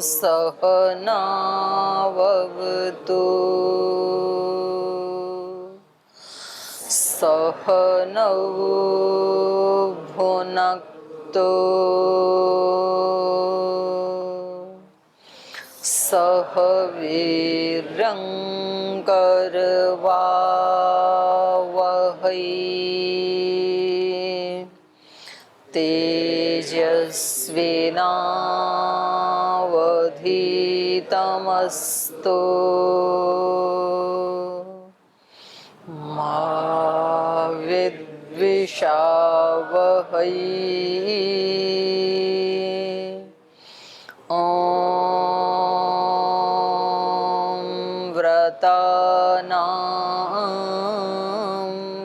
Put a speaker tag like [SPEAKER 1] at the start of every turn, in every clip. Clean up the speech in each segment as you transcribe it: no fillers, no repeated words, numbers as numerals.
[SPEAKER 1] सहनाववतु सहनौ भुनक्तु सह वीर्यं करवावहै तेजस्विनावधीतमस्तु मा विद्विषावहै।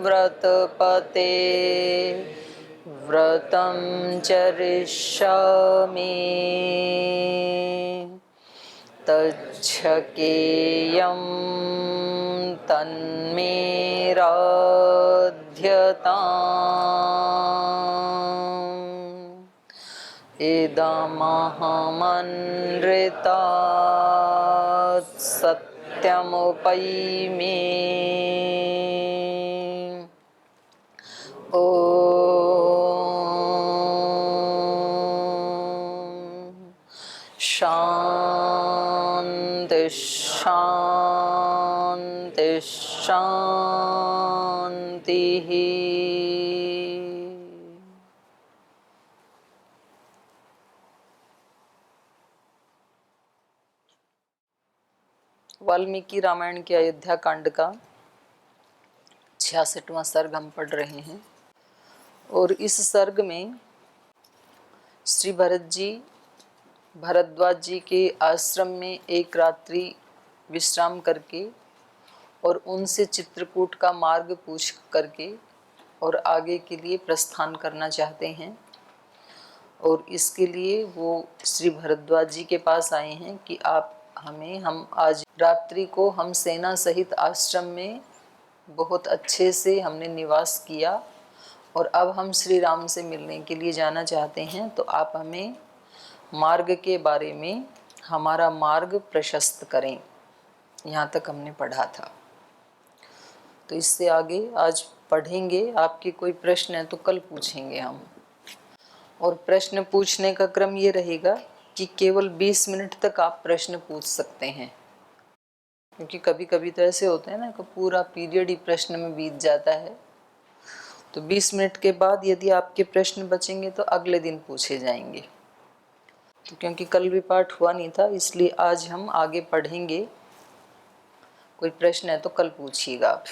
[SPEAKER 1] व्रतपते व्रतं चरिष्यामि तच्छकेयं तन्मे राध्यताम् इदमहमनृतात् सत्यमुपैमि ॐ शान्ति शान्ति शान्तिः। वाल्मीकि रामायण के अयोध्या कांड का 66वां सर्ग हम पढ़ रहे हैं और इस सर्ग में श्री भरद्वाज जी के आश्रम में एक रात्रि विश्राम करके और उनसे चित्रकूट का मार्ग पूछ करके और आगे के लिए प्रस्थान करना चाहते हैं। और इसके लिए वो श्री भरद्वाज जी के पास आए हैं कि हम आज रात्रि को हम सेना सहित आश्रम में बहुत अच्छे से हमने निवास किया और अब हम श्री राम से मिलने के लिए जाना चाहते हैं, तो आप हमें मार्ग के बारे में हमारा मार्ग प्रशस्त करें। यहाँ तक हमने पढ़ा था, तो इससे आगे आज पढ़ेंगे। आपके कोई प्रश्न है तो कल पूछेंगे हम। और प्रश्न पूछने का क्रम ये रहेगा कि केवल 20 मिनट तक आप प्रश्न पूछ सकते हैं, क्योंकि कभी कभी तो ऐसे होते हैं ना कि पूरा पीरियड ही प्रश्न में बीत जाता है। तो 20 मिनट के बाद यदि आपके प्रश्न बचेंगे तो अगले दिन पूछे जाएंगे। तो क्योंकि कल भी पाठ हुआ नहीं था, इसलिए आज हम आगे पढ़ेंगे। कोई प्रश्न है तो कल पूछिएगा आप।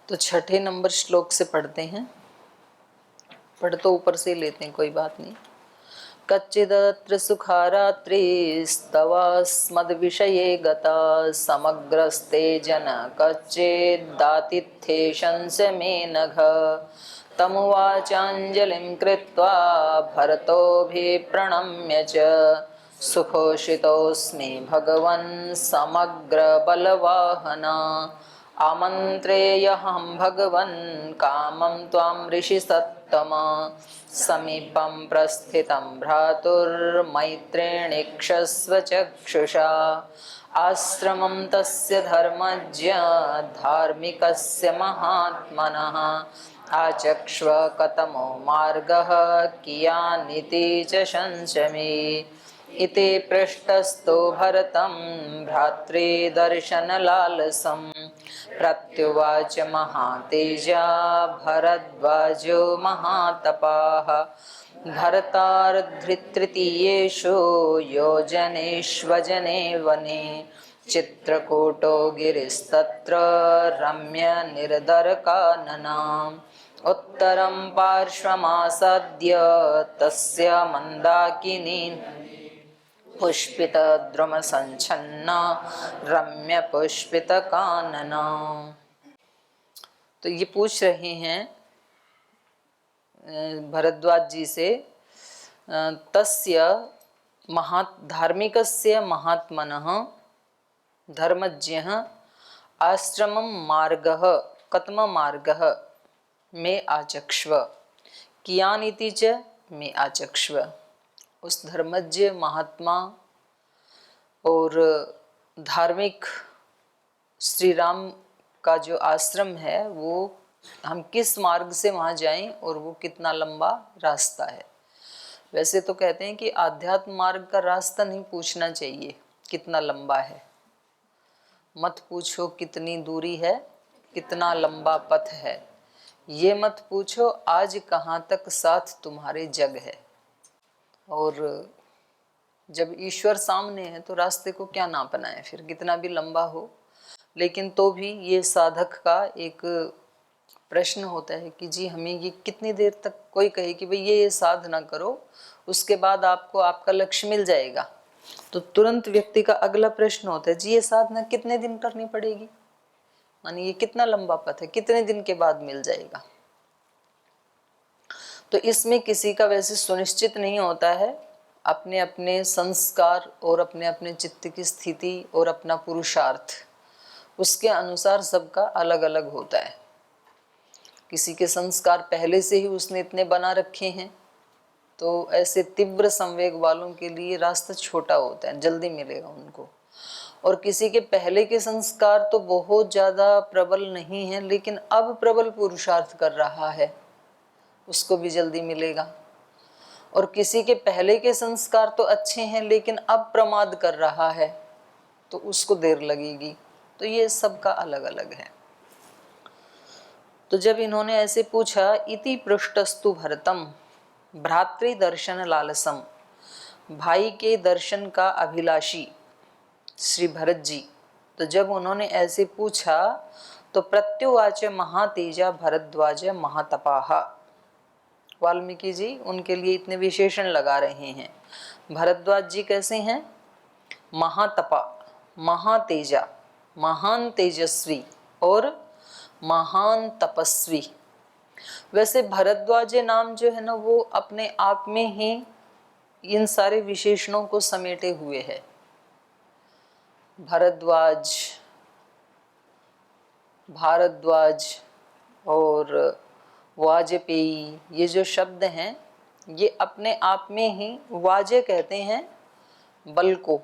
[SPEAKER 1] तो 6 नंबर श्लोक से पढ़ते हैं। पढ़ तो ऊपर से लेते हैं, कोई बात नहीं। कच्चिदत्र सुखारात्रिस्तवास्मद्विषये गता समग्रस्ते जन कच्चिदातिथ्ये शंसमे नघ तमुवाचाञ्जलिं कृत्वा भरतोऽभिप्रणम्य च सुखोषितोऽस्मि भगवन् समग्रबलवाहना आमन्त्रेयहं भगवन् कामं त्वां ऋषिसत्तमा समीपं प्रस्थितं भ्रातुर्मैत्रेणीक्षस्व चक्षुषा आश्रमं तस्य धर्मज्ञ धार्मिकस्य महात्मनः आचक्ष्व कतमो मार्गः कियानिति च शंसमे इति पृष्टस्तो भरतं भ्रातृदर्शनलालसं प्रत्युवाच महातेजा भरद्वाजो महातपाः भरतार्धृतृतीयेषु योजनेष्वजने वने चित्रकूटो गिरिस्तत्र रम्यनिर्दरकाननाम् उत्तरं पार्श्वमासाद्य तस्य मन्दाकिनी पुष्पितद्रुमसञ्छन्ना रम्यपुष्पितकानना। तो ये पूछ रहे हैं भरद्वाज जी से, तस्य धार्मिकस्य महात्मनः धर्मज्ञः आश्रमं मार्गः कतममार्गः मे आचक्ष्व कियानिति च मे आचक्ष्व। उस धर्मज्ञ महात्मा और धार्मिक श्री राम का जो आश्रम है, वो हम किस मार्ग से वहाँ जाएं और वो कितना लंबा रास्ता है। वैसे तो कहते हैं कि आध्यात्म मार्ग का रास्ता नहीं पूछना चाहिए कितना लंबा है, मत पूछो कितनी दूरी है, कितना लंबा पथ है, ये मत पूछो आज कहाँ तक साथ तुम्हारे जग है। और जब ईश्वर सामने है तो रास्ते को क्या नापना है फिर, कितना भी लंबा हो। लेकिन तो भी ये साधक का एक प्रश्न होता है कि जी हमें ये कितनी देर तक, कोई कहे कि भाई ये साधना करो उसके बाद आपको आपका लक्ष्य मिल जाएगा, तो तुरंत व्यक्ति का अगला प्रश्न होता है जी ये साधना कितने दिन करनी पड़ेगी, मानी ये कितना लंबा पथ है, कितने दिन के बाद मिल जाएगा। तो इसमें किसी का वैसे सुनिश्चित नहीं होता है, अपने अपने संस्कार और अपने अपने चित्त की स्थिति और अपना पुरुषार्थ, उसके अनुसार सबका अलग अलग होता है। किसी के संस्कार पहले से ही उसने इतने बना रखे हैं तो ऐसे तीव्र संवेग वालों के लिए रास्ता छोटा होता है, जल्दी मिलेगा उनको। और किसी के पहले के संस्कार तो बहुत ज़्यादा प्रबल नहीं है लेकिन अब प्रबल पुरुषार्थ कर रहा है, उसको भी जल्दी मिलेगा। और किसी के पहले के संस्कार तो अच्छे हैं लेकिन अब प्रमाद कर रहा है तो उसको देर लगेगी। तो ये सबका अलग अलग है। तो जब इन्होंने ऐसे पूछा, इति पृष्ठस्तु भरतम भ्रातृ दर्शन लालसम, भाई के दर्शन का अभिलाषी श्री भरत जी, तो जब उन्होंने ऐसे पूछा तो प्रत्युवाच महातेजा भरद्वाज महातपाह। वाल्मीकि जी उनके लिए इतने विशेषण लगा रहे हैं। भरद्वाज जी कैसे हैं? महातपा, महातेजा, महान तेजस्वी और महान तपस्वी। वैसे भरद्वाज नाम जो है ना वो अपने आप में ही इन सारे विशेषणों को समेटे हुए है। भरद्वाज, भारद्वाज और वाजपेयी, ये जो शब्द हैं ये अपने आप में ही, वाजे कहते हैं बल को,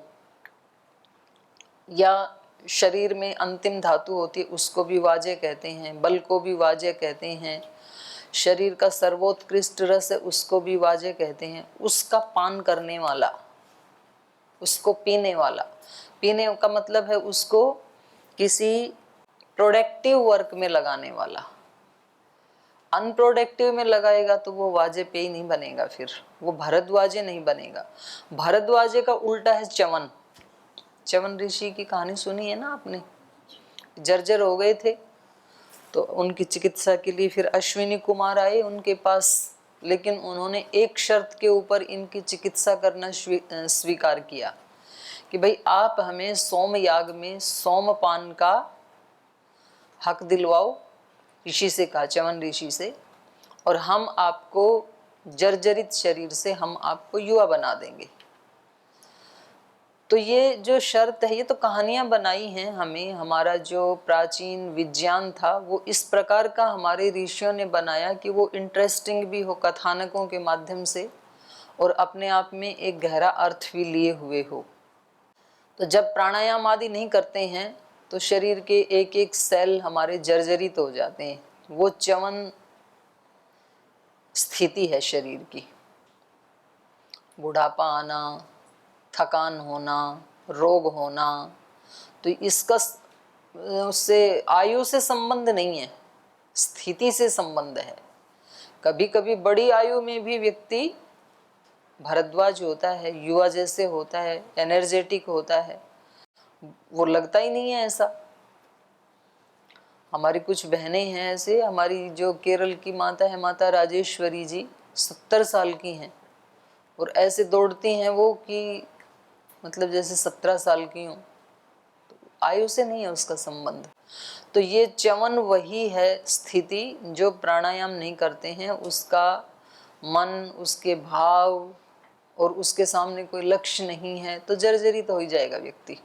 [SPEAKER 1] या शरीर में अंतिम धातु होती है उसको भी वाजे कहते हैं, बल को भी वाजे कहते हैं, शरीर का सर्वोत्कृष्ट रस है उसको भी वाजे कहते हैं। उसका पान करने वाला, उसको पीने वाला, पीने का मतलब है उसको किसी प्रोडक्टिव वर्क में लगाने वाला। अनप्रोडक्टिव में लगाएगा तो वो वाजपेयी नहीं बनेगा, फिर वो भरद्वाजे नहीं बनेगा। भरद्वाजे का उल्टा है च्यवन। च्यवन ऋषि की कहानी सुनी है ना आपने, जर्जर हो गए थे तो उनकी चिकित्सा के लिए फिर अश्विनी कुमार आए उनके पास, लेकिन उन्होंने एक शर्त के ऊपर इनकी चिकित्सा करना स्वीकार किया कि भाई आप हमें सोम याग में सोमपान का हक दिलवाओ, ऋषि से कहा, च्यवन ऋषि से, और हम आपको जर्जरित शरीर से हम आपको युवा बना देंगे। तो ये जो शर्त है ये तो कहानियां बनाई हैं हमें, हमारा जो प्राचीन विज्ञान था वो इस प्रकार का हमारे ऋषियों ने बनाया कि वो इंटरेस्टिंग भी हो कथानकों के माध्यम से और अपने आप में एक गहरा अर्थ भी लिए हुए हो। तो जब प्राणायाम आदि नहीं करते हैं तो शरीर के एक एक सेल हमारे जर्जरित हो जाते हैं, वो च्यवन स्थिति है शरीर की। बुढ़ापा आना, थकान होना, रोग होना, तो इसका उससे आयु से संबंध नहीं है, स्थिति से संबंध है। कभी कभी बड़ी आयु में भी व्यक्ति भरद्वाज होता है, युवा जैसे होता है, एनर्जेटिक होता है, वो लगता ही नहीं है ऐसा। हमारी कुछ बहनें हैं ऐसे, हमारी जो केरल की माता है, माता राजेश्वरी जी 70 साल की हैं और ऐसे दौड़ती हैं वो कि मतलब जैसे 17 साल की हूँ। तो आयु से नहीं है उसका संबंध। तो ये च्यवन वही है स्थिति जो प्राणायाम नहीं करते हैं, उसका मन, उसके भाव और उसके सामने कोई लक्ष्य नहीं है तो जर्जरित तो हो ही जाएगा व्यक्ति,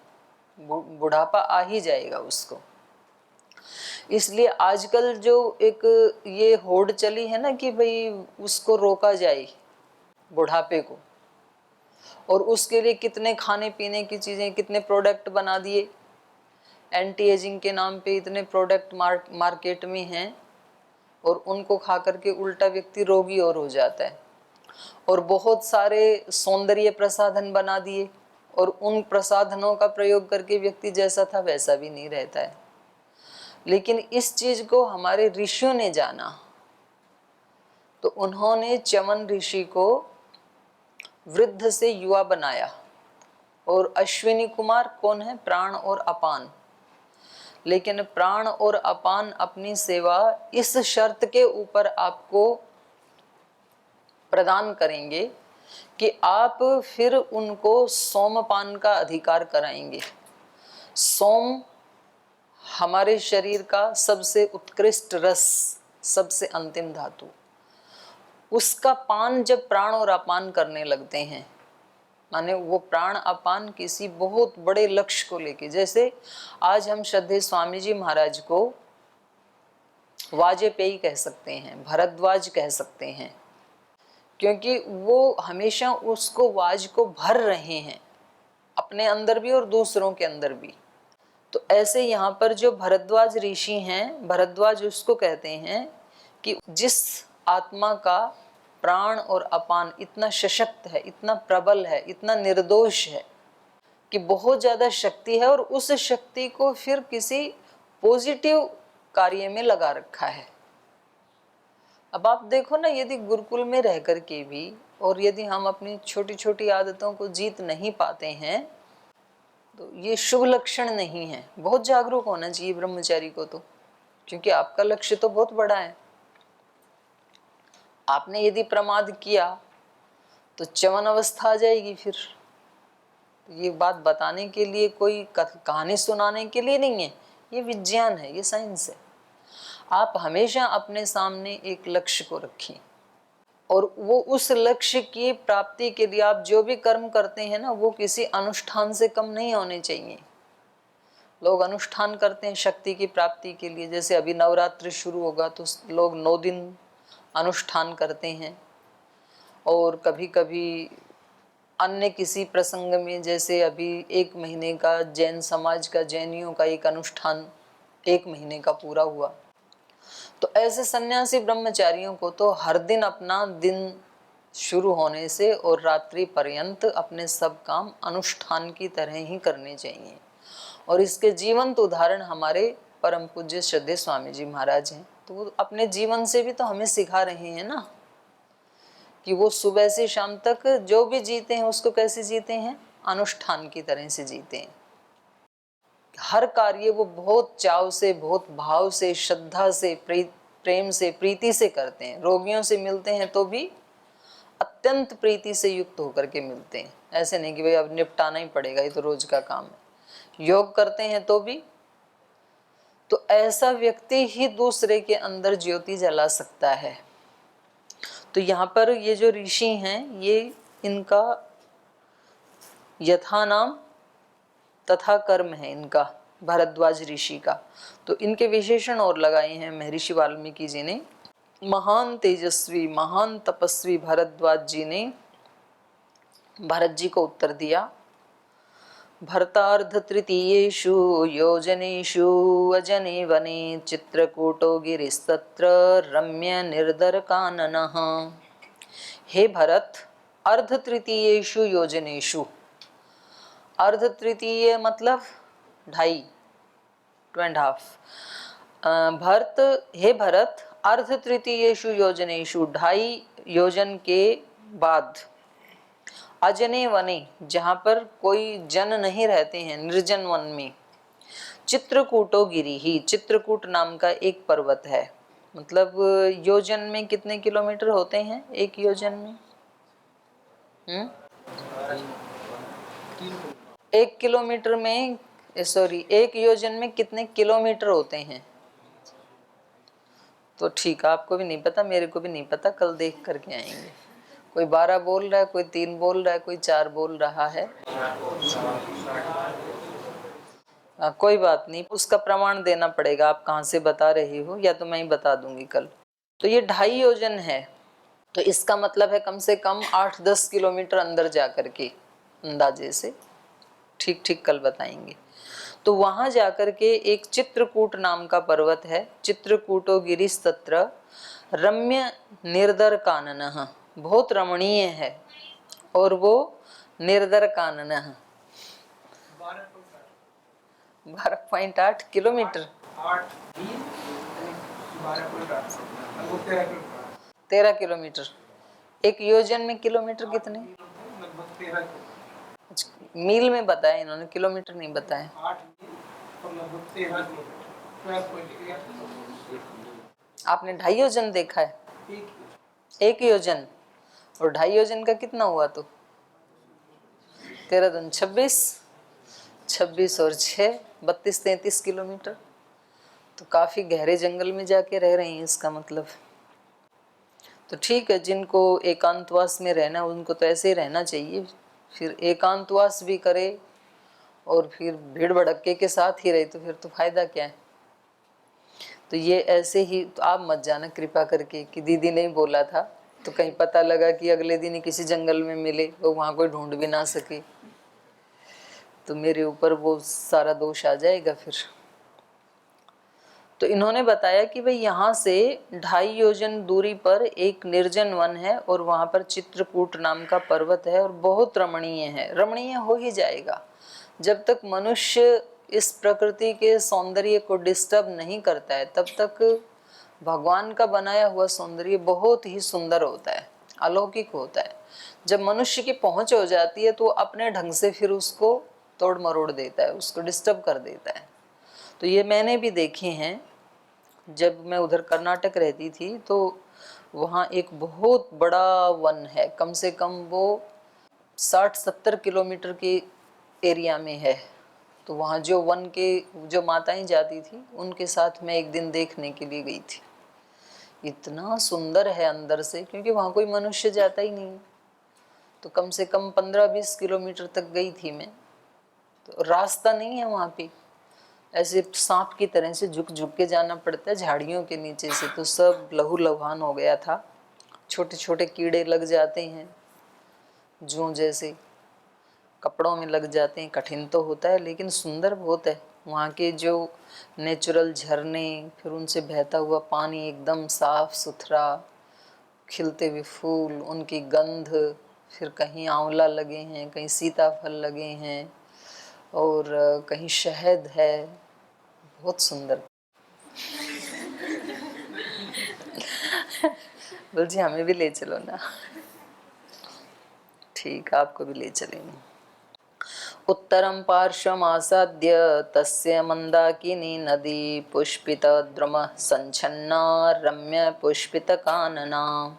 [SPEAKER 1] बुढ़ापा आ ही जाएगा उसको। इसलिए आजकल जो एक ये होड़ चली है ना कि भाई उसको रोका जाए बुढ़ापे को, और उसके लिए कितने खाने पीने की चीज़ें, कितने प्रोडक्ट बना दिए, एंटी एजिंग के नाम पे इतने प्रोडक्ट मार्केट में हैं, और उनको खा करके उल्टा व्यक्ति रोगी और हो जाता है। और बहुत सारे सौंदर्य प्रसाधन बना दिए, और उन प्रसाधनों का प्रयोग करके व्यक्ति जैसा था वैसा भी नहीं रहता है। लेकिन इस चीज को हमारे ऋषियों ने जाना, तो उन्होंने च्यवन ऋषि को वृद्ध से युवा बनाया। और अश्विनी कुमार कौन है? प्राण और अपान। लेकिन प्राण और अपान अपनी सेवा इस शर्त के ऊपर आपको प्रदान करेंगे कि आप फिर उनको सोमपान का अधिकार कराएंगे। सोम हमारे शरीर का सबसे उत्कृष्ट रस, सबसे अंतिम धातु, उसका पान जब प्राण और अपान करने लगते हैं, माने वो प्राण अपान किसी बहुत बड़े लक्ष्य को लेके, जैसे आज हम श्रद्धेय स्वामी जी महाराज को वाजपेयी कह सकते हैं, भरद्वाज कह सकते हैं, क्योंकि वो हमेशा उसको वाज को भर रहे हैं, अपने अंदर भी और दूसरों के अंदर भी। तो ऐसे यहाँ पर जो भरद्वाज ऋषि हैं, भरद्वाज उसको कहते हैं कि जिस आत्मा का प्राण और अपान इतना सशक्त है, इतना प्रबल है, इतना निर्दोष है कि बहुत ज्यादा शक्ति है, और उस शक्ति को फिर किसी पॉजिटिव कार्य में लगा रखा है। अब आप देखो ना, यदि गुरुकुल में रह करके भी और यदि हम अपनी छोटी छोटी आदतों को जीत नहीं पाते हैं, तो ये शुभ लक्षण नहीं है। बहुत जागरूक होना चाहिए ब्रह्मचारी को तो, क्योंकि आपका लक्ष्य तो बहुत बड़ा है। आपने यदि प्रमाद किया तो च्यवन अवस्था आ जाएगी। फिर ये बात बताने के लिए, कोई कहानी सुनाने के लिए नहीं है, ये विज्ञान है, ये साइंस है। आप हमेशा अपने सामने एक लक्ष्य को रखें, और वो उस लक्ष्य की प्राप्ति के लिए आप जो भी कर्म करते हैं ना, वो किसी अनुष्ठान से कम नहीं होने चाहिए। लोग अनुष्ठान करते हैं शक्ति की प्राप्ति के लिए, जैसे अभी नवरात्रि शुरू होगा तो लोग 9 दिन अनुष्ठान करते हैं, और कभी कभी अन्य किसी प्रसंग में, जैसे अभी 1 महीने का जैन समाज का, जैनियों का एक अनुष्ठान 1 महीने का पूरा हुआ। तो ऐसे सन्यासी ब्रह्मचारियों को तो हर दिन अपना दिन शुरू होने से और रात्रि पर्यंत अपने सब काम अनुष्ठान की तरह ही करने चाहिए। और इसके जीवंत उदाहरण हमारे परम पूज्य श्रद्धेय स्वामी जी महाराज हैं। तो वो अपने जीवन से भी तो हमें सिखा रहे हैं ना, कि वो सुबह से शाम तक जो भी जीते हैं उसको कैसे जीते हैं? अनुष्ठान की तरह से जीते हैं। हर कार्य वो बहुत चाव से, बहुत भाव से, श्रद्धा से, प्रेम से, प्रीति से करते हैं। रोगियों से मिलते हैं तो भी अत्यंत प्रीति से युक्त होकर के मिलते हैं। ऐसे नहीं कि भाई अब निपटाना ही पड़ेगा, ये तो रोज का काम है। योग करते हैं तो भी। तो ऐसा व्यक्ति ही दूसरे के अंदर ज्योति जला सकता है। तो यहाँ पर ये जो ऋषि हैं, ये इनका यथा नाम तथा कर्म है इनका, भरद्वाज ऋषि का। तो इनके विशेषण और लगाए हैं महर्षि वाल्मीकि जी ने। महान तेजस्वी, महान तपस्वी भरद्वाज जी ने भरत जी को उत्तर दिया, भरतार्ध तृतीयेषु योजनेषु अजने वने चित्रकूटो गिरिस्तत्र रम्य निर्दर काननः। हे भरत, अर्ध तृतीयेषु योजनेषु, अर्ध तृतीय मतलब 2.5, 2.5। भरत, हे भरत, अर्ध तृतीयेषु योजनेषु, 2.5 योजन के बाद, अजने वने, जहाँ पर कोई जन नहीं रहते हैं, निर्जन वन में, चित्रकूटो गिरी ही, चित्रकूट नाम का एक पर्वत है। मतलब योजन में कितने किलोमीटर होते हैं एक योजन में? 1 किलोमीटर में, सॉरी, 1 योजन में कितने किलोमीटर होते हैं? तो ठीक है, आपको भी नहीं पता, मेरे को भी नहीं पता, कल देख करके आएंगे। कोई 12 बोल रहा है, कोई 3 बोल रहा है, कोई 4 बोल रहा है। कोई बात नहीं, उसका प्रमाण देना पड़ेगा, आप कहाँ से बता रही हो, या तो मैं ही बता दूंगी कल। तो ये 2.5 योजन है, तो इसका मतलब है कम से कम 8-10 किलोमीटर अंदर जा करके। अंदाजे से, ठीक ठीक कल बताएंगे। तो वहां जाकर के एक चित्रकूट नाम का पर्वत है, चित्रकूटो गिरिश तत्र रम्य निर्दर काननः, बहुत रमणीय है और वो निर्दर काननः 12.8 किलोमीटर, 13 किलोमीटर। एक योजन में किलोमीटर कितने? मील में बताया इन्होंने, किलोमीटर नहीं बताया। आपने 2.5 योजन देखा है? एक योजन, और 2.5 योजन का कितना हुआ? तो 13 दूनी 26, 26 और 6 32, 33 किलोमीटर। तो काफी गहरे जंगल में जाके रह रही हैं इसका मतलब। तो ठीक है, जिनको एकांतवास में रहना उनको तो ऐसे ही रहना चाहिए, फिर एकांतवास भी करे और फिर भीड़ भड़क्के के साथ ही रहे तो फिर तो फायदा क्या है। तो ये ऐसे ही, तो आप मत जाना कृपा करके कि दीदी ने बोला था, तो कहीं पता लगा कि अगले दिन ही किसी जंगल में मिले वो वहाँ कोई ढूंढ भी ना सके, तो मेरे ऊपर वो सारा दोष आ जाएगा फिर। तो इन्होंने बताया कि भाई यहाँ से 2.5 योजन दूरी पर एक निर्जन वन है और वहाँ पर चित्रकूट नाम का पर्वत है और बहुत रमणीय है। रमणीय हो ही जाएगा जब तक मनुष्य इस प्रकृति के सौंदर्य को डिस्टर्ब नहीं करता है, तब तक भगवान का बनाया हुआ सौंदर्य बहुत ही सुंदर होता है, अलौकिक होता है। जब मनुष्य की पहुंच हो जाती है तो अपने ढंग से फिर उसको तोड़ मरोड़ देता है, उसको डिस्टर्ब कर देता है। तो ये मैंने भी देखे हैं। जब मैं उधर कर्नाटक रहती थी तो वहाँ एक बहुत बड़ा वन है, कम से कम वो 60-70 किलोमीटर के एरिया में है। तो वहाँ जो वन के जो माताएं जाती थी उनके साथ मैं एक दिन देखने के लिए गई थी। इतना सुंदर है अंदर से, क्योंकि वहाँ कोई मनुष्य जाता ही नहीं, तो कम से कम 15-20 किलोमीटर तक गई थी मैं। तो रास्ता नहीं है वहाँ पे, ऐसे सांप की तरह से झुक झुक के जाना पड़ता है झाड़ियों के नीचे से। तो सब लहू लुहान हो गया था, छोटे छोटे कीड़े लग जाते हैं, जूं जैसे कपड़ों में लग जाते हैं। कठिन तो होता है लेकिन सुंदर बहुत है। वहाँ के जो नेचुरल झरने, फिर उनसे बहता हुआ पानी एकदम साफ सुथरा, खिलते हुए फूल, उनकी गंध, फिर कहीं आंवला लगे हैं, कहीं सीताफल लगे हैं और कहीं शहद है, बहुत सुंदर। बोल जी हमें भी ले चलो ना। ठीक, आपको भी ले चलेंगे। उत्तरं पार्श्वमासाद्य तस्य मंदाकिनी नदी पुष्पितद्रुमः संच्छन्ना रम्य पुष्पितकानना।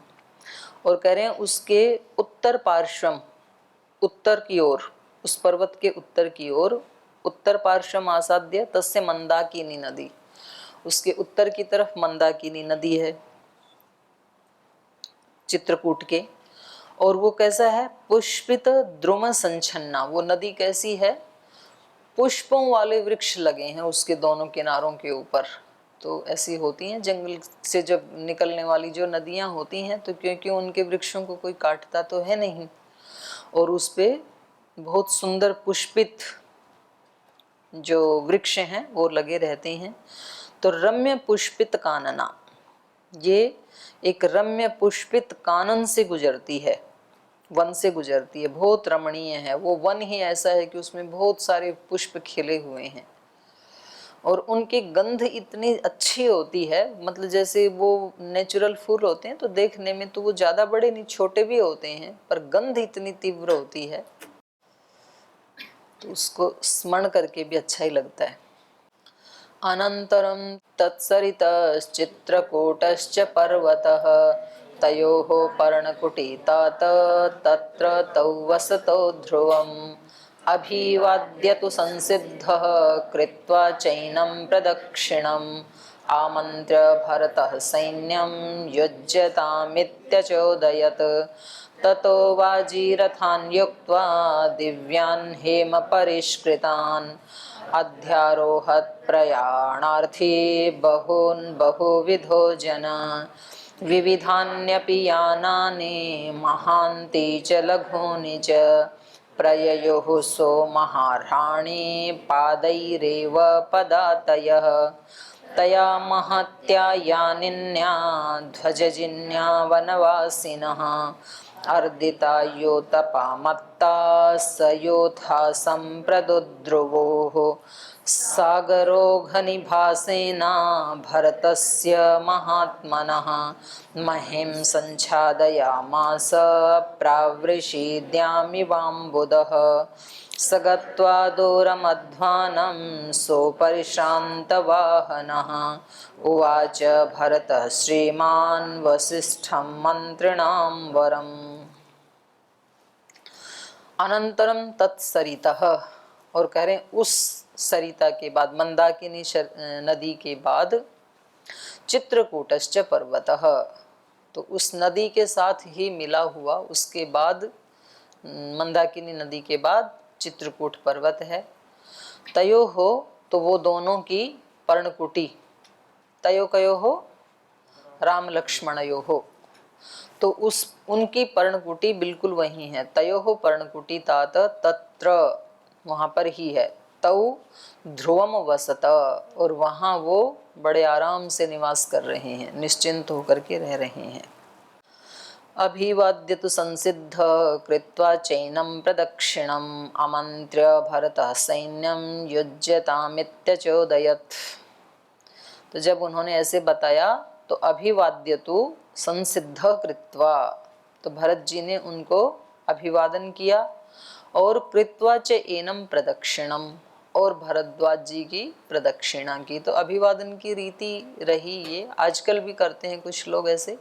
[SPEAKER 1] और कह रहे हैं उसके उत्तर पार्श्वम, उत्तर की ओर, उस पर्वत के उत्तर की ओर, उत्तर पार्श्वम आसाद्य तस्य मंदाकिनी नदी, उसके उत्तर की तरफ मंदाकिनी नदी है चित्रकूट के। और वो कैसा है? पुष्पित द्रुम संच्छन्ना। वो नदी कैसी है? पुष्पों वाले वृक्ष लगे हैं उसके दोनों किनारों के ऊपर। तो ऐसी होती हैं जंगल से जब निकलने वाली जो नदियां होती हैं, तो क्योंकि उनके वृक्षों को कोई काटता तो है नहीं, और उस पे बहुत सुंदर पुष्पित जो वृक्ष हैं वो लगे रहते हैं। तो रम्य पुष्पित कानना, ये एक रम्य पुष्पित कानन से गुजरती है, वन से गुजरती है, बहुत रमणीय है। वो वन ही ऐसा है कि उसमें बहुत सारे पुष्प खिले हुए हैं और उनकी गंध इतनी अच्छी होती है, मतलब जैसे वो नेचुरल फूल होते हैं तो देखने में तो वो ज़्यादा बड़े नहीं, छोटे भी होते हैं, पर गंध इतनी तीव्र होती है तो उसको स्मरण करके भी अच्छा ही लगता है। अनन्तरं तत्सरितश्चित्रकूटश्च पर्वतः तयोः पर्णकुटीतात तत्र तौ वसतो ध्रुवम् अभिवाद्य तु संसिद्धः कृत्वा चैनं प्रदक्षिणम् आमन्त्र्य भरतः सैन्यं युज्यतामित्यचोदयत् ततो वाजीरथान् युक्त्वा दिव्यान् हेमपरिष्कृतान् अध्यारोहत् प्रयाणार्थी बहून् बहुविधो जना विविधान्यपि यानानि महान्ति च लघूनि च प्रययोः सो महार्हाणि पादैरेव पदातयः तया महत्या यानिन्या ध्वजजिन्या वनवासिनः अर्दिता योतपामत्ता स योथा सम्प्रदुद्रुवोः सागरो घनिभासेना भरतस्य महात्मनः महीं संच्छादयामास प्रावृषीद्यामिवाम्बुदः स गत्वा दूरमध्वानं सोपरिश्रान्तवाहनः उवाच भरतः श्रीमान् वसिष्ठं मन्त्रिणां वरम् अनंतरम तत्सरितः और कह रहे हैं उस सरिता के बाद मंदाकिनी नदी के बाद चित्रकूटश्च पर्वतः तो उस नदी के साथ ही मिला हुआ उसके बाद मंदाकिनी नदी के बाद चित्रकूट पर्वत है। तयो हो तो वो दोनों की पर्णकुटी तयो कयो हो राम लक्ष्मणयो हो तो उस उनकी पर्णकुटी बिल्कुल वही है। तयो हो पर्णकुटी तात तत्र वहाँ पर ही है। तौ ध्रुवम वसत और वहाँ वो बड़े आराम से निवास कर रहे हैं, निश्चिंत होकर के रह रहे हैं। अभिवाद्य तु संसिद्ध कृत्वा चैनं प्रदक्षिणम् आमन्त्र्य भरतः सैन्यं युज्यतामित्यचोदयत्। तो जब उन्होंने ऐसे बताया तो अभिवाद्य तु संसिद्ध कृत्वा तो भरत जी ने उनको अभिवादन किया और कृत्वा च एनम प्रदक्षिणम और भरद्वाज जी की प्रदक्षिणा की। तो अभिवादन की रीति रही ये, आजकल भी करते हैं कुछ लोग ऐसे,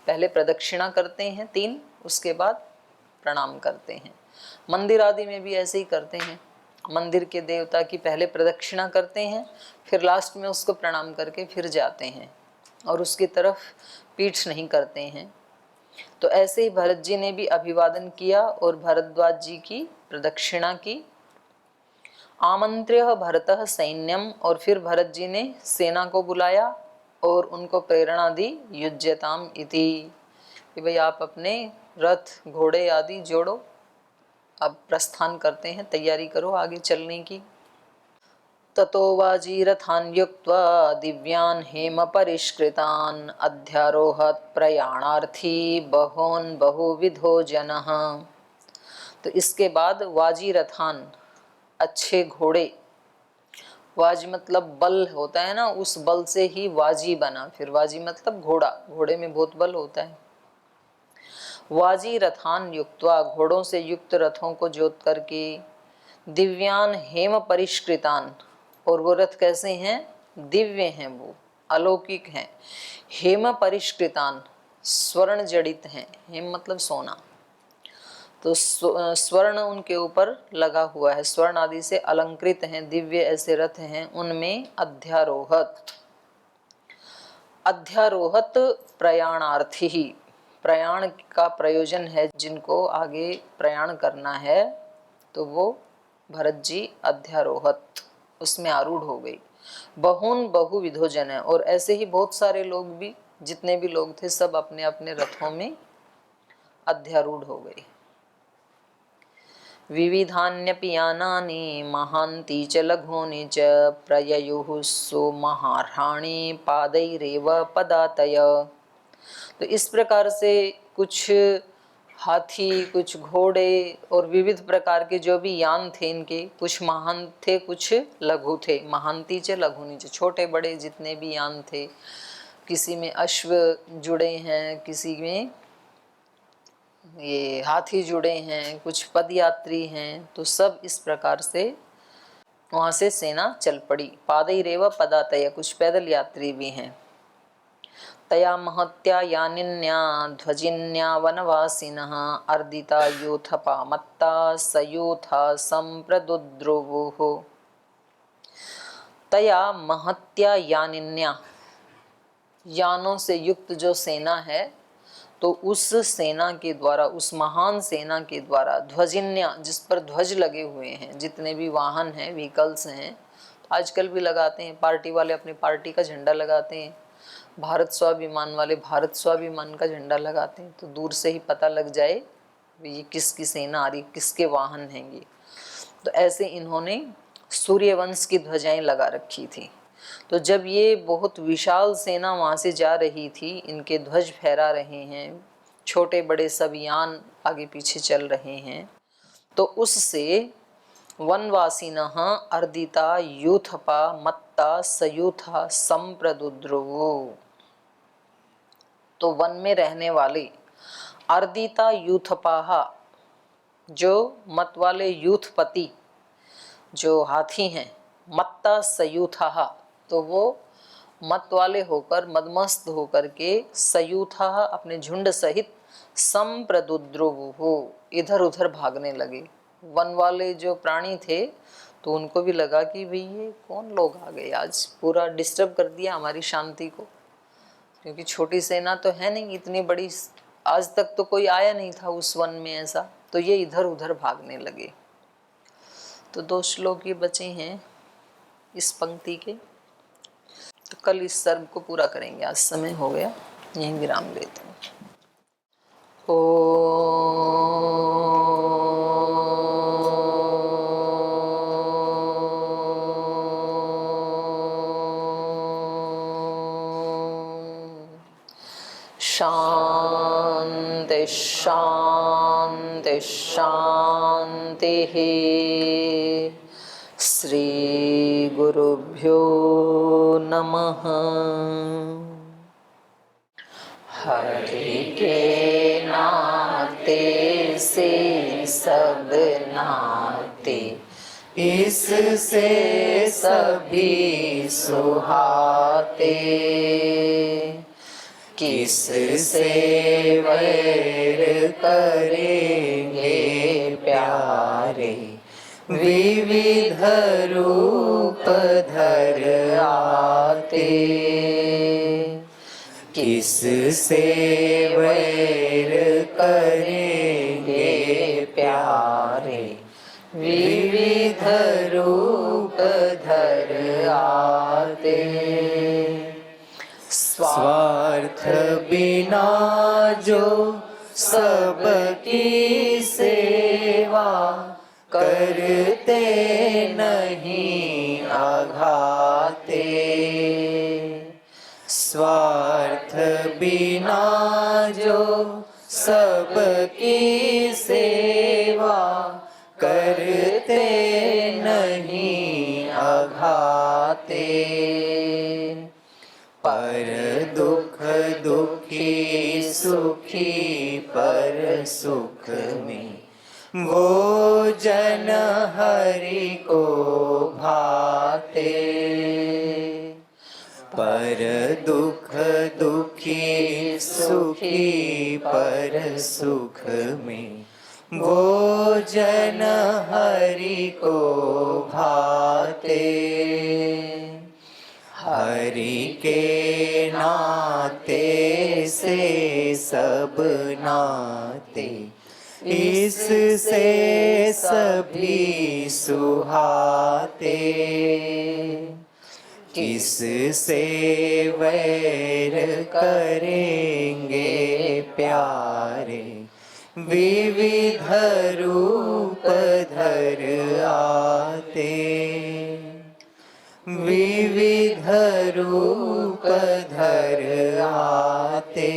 [SPEAKER 1] पहले प्रदक्षिणा करते हैं 3 उसके बाद प्रणाम करते हैं। मंदिर आदि में भी ऐसे ही करते हैं, मंदिर के देवता की पहले प्रदक्षिणा करते हैं फिर लास्ट में उसको प्रणाम करके फिर जाते हैं और उसकी तरफ पीठ नहीं करते हैं। तो ऐसे ही भरत जी ने भी अभिवादन किया और भरद्वाज जी की प्रदक्षिणा की। आमंत्र्य भरतः सैन्यम और फिर भरत जी ने सेना को बुलाया और उनको प्रेरणा दी युज्यताम इति कि भाई आप अपने रथ घोड़े आदि जोड़ो, अब प्रस्थान करते हैं, तैयारी करो आगे चलने की। ततो वाजीरथान् युक्त्वा दिव्यान् हेम परिष्कृतान् अध्यारोहत् प्रयाणार्थी बहोन् बहुविधो जनः। तो इसके बाद वाजीरथान अच्छे घोड़े, वाजी मतलब बल होता है ना, उस बल से ही वाजी बना, फिर वाजी मतलब घोड़ा, घोड़े में बहुत बल होता है। वाजी रथान युक्त्वा घोड़ों से युक्त रथों को जोत करके दिव्यान हेम परिष्कृतान और वो रथ कैसे हैं, दिव्य हैं, वो अलौकिक हैं। हेम परिष्कृतान स्वर्ण जड़ित हैं, हेम मतलब सोना, तो स्वर्ण उनके ऊपर लगा हुआ है, स्वर्ण आदि से अलंकृत हैं, दिव्य ऐसे रथ हैं। उनमें अध्यारोहत, अध्यारोहत प्रयाणार्थी ही, प्रयाण का प्रयोजन है, जिनको आगे प्रयाण करना है तो वो भरत जी अध्यारोहत उसमें आरूढ़ हो गई। बहुन बहुविधो जन है और ऐसे ही बहुत सारे लोग भी, जितने भी लोग थे सब अपने अपने रथों में अध्यारूढ़ हो गए। विविधान्यपि यानानि महान्ति च लघूनि च प्रययुः सो महार्हाणि पादैरेव पदातय। तो इस प्रकार से कुछ हाथी, कुछ घोड़े और विविध प्रकार के जो भी यान थे इनके, कुछ महान थे कुछ लघु थे। महांती च लघुनी च, छोटे बड़े जितने भी यान थे, किसी में अश्व जुड़े हैं, किसी में ये हाथी जुड़े हैं, कुछ पदयात्री हैं, तो सब इस प्रकार से वहाँ से सेना चल पड़ी। पादैरेव पदातय, कुछ पैदल यात्री भी हैं। तया महत्या यानिन्या ध्वजिन्या वनवासिनः अर्दिता यूथपामत्ता सयूथा संप्रदुद्रुवुः। तया महत्या यानिन्या, यानों से युक्त जो सेना है, तो उस सेना के द्वारा, उस महान सेना के द्वारा, ध्वजिन्या जिस पर ध्वज लगे हुए हैं, जितने भी वाहन हैं, व्हीकल्स हैं, आजकल भी लगाते हैं, पार्टी वाले अपनी पार्टी का झंडा लगाते हैं, भारत स्वाभिमान वाले भारत स्वाभिमान का झंडा लगाते हैं, तो दूर से ही पता लग जाए ये किसकी सेना आ रही, किसके वाहन हैं ये। तो ऐसे इन्होंने सूर्यवंश की ध्वजाएं लगा रखी थी। तो जब ये बहुत विशाल सेना वहाँ से जा रही थी, इनके ध्वज फहरा रहे हैं, छोटे बड़े सब यान आगे पीछे चल रहे हैं, तो उससे वनवासिनः अर्दिता यूथपा मत्ता सयूथा संप्रदुद्रुवो। तो वन में रहने वाले अर्दिता यूथपाहा, जो मत वाले यूथपति जो हाथी हैं, मत्ता सयूथाहा, तो वो मत वाले होकर मदमस्त होकर के सयूथा अपने झुंड सहित संप्रदुद्रुवुः इधर उधर भागने लगे। वन वाले जो प्राणी थे तो उनको भी लगा कि भाई ये कौन लोग आ गए, आज पूरा डिस्टर्ब कर दिया हमारी शांति को, क्योंकि छोटी सेना तो है नहीं इतनी बड़ी, आज तक तो कोई आया नहीं था उस वन में ऐसा, तो ये इधर उधर भागने लगे। तो 2 श्लोक ये बचे हैं इस पंक्ति के, तो कल इस सर्ग को पूरा करेंगे, आज समय हो गया, यहीं विराम लेते हैं। शांति शांति शांति। श्री गुरुभ्यो नमः। हरि के नाते से सब नाते, इससे सभी सुहाते, किस से वैर करेंगे प्यारे, विविध रूप धर आते, किस से वैर करेंगे प्यारे, विविध रूप धर आते। स्वार्थ बिना जो सबकी सेवा, करते नहीं आघाते, स्वार्थ बिना जो सबकी सेवा, करते नहीं आघाते, पर दुख दुखी सुखी पर सुख में, वो जन हरि को भाते, पर दुख दुखी सुखी पर सुख में, वो जन हरि को भाते, हरि के नाते से सब नाते, इससे सभी सुहाते, किस से वैर करेंगे प्यारे, विविध रूप धर आते, विविध रूप धर आते,